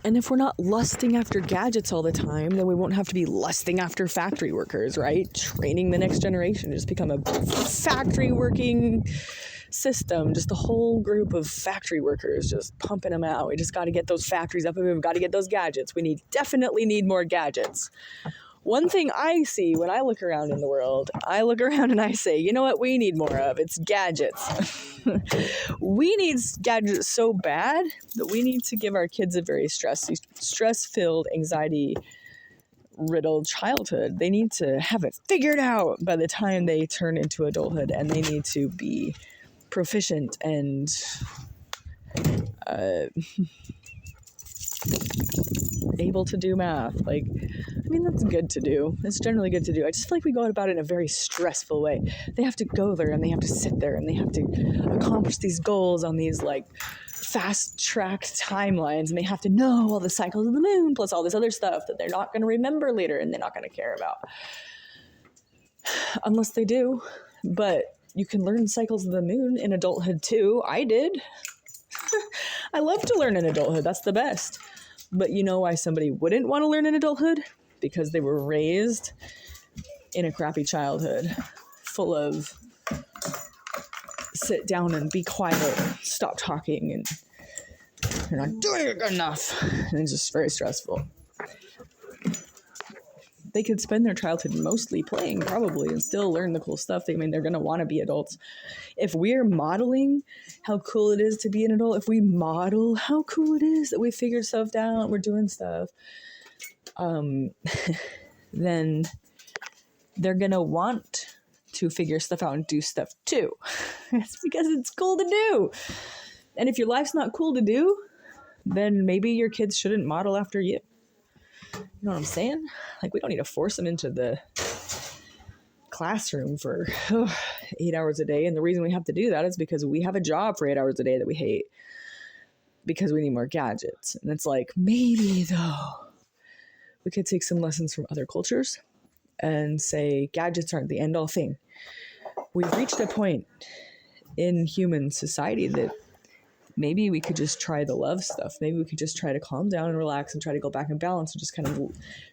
And if we're not lusting after gadgets all the time, then we won't have to be lusting after factory workers, right? Training the next generation to just become a factory working system, just a whole group of factory workers just pumping them out. We just got to get those factories up and we've got to get those gadgets. We definitely need more gadgets. One thing I see when I look around in the world, I look around and I say, you know what we need more of? It's gadgets. We need gadgets so bad that we need to give our kids a very stress-filled, anxiety-riddled childhood. They need to have it figured out by the time they turn into adulthood, and they need to be proficient and able to do math. That's good to do. It's generally good to do. I just feel like we go about it in a very stressful way. They have to go there and they have to sit there and they have to accomplish these goals on these fast-tracked timelines, and they have to know all the cycles of the moon plus all this other stuff that they're not going to remember later and they're not going to care about. Unless they do. But you can learn cycles of the moon in adulthood too. I did. I love to learn in adulthood. That's the best. But you know why somebody wouldn't want to learn in adulthood? Because they were raised in a crappy childhood full of sit down and be quiet, stop talking, and you're not doing it good enough. And it's just very stressful. They could spend their childhood mostly playing, probably, and still learn the cool stuff. They're going to want to be adults. If we're modeling how cool it is to be an adult, if we model how cool it is that we figured stuff out, we're doing stuff, then they're going to want to figure stuff out and do stuff too. It's because it's cool to do. And if your life's not cool to do, then maybe your kids shouldn't model after you. You know what I'm saying? We don't need to force them into the classroom for 8 hours a day. And the reason we have to do that is because we have a job for 8 hours a day that we hate because we need more gadgets. And it's maybe though, we could take some lessons from other cultures and say gadgets aren't the end all thing. We've reached a point in human society that maybe we could just try the love stuff. Maybe we could just try to calm down and relax and try to go back in balance and just kind of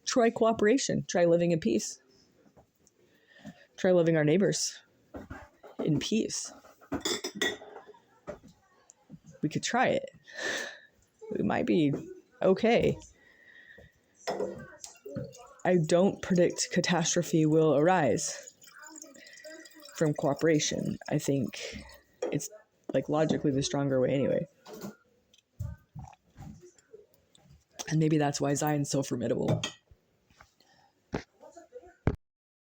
try cooperation, try living in peace, try loving our neighbors in peace. We could try it. We might be okay. I don't predict catastrophe will arise from cooperation. I think it's logically the stronger way anyway. And maybe that's why Zion's so formidable.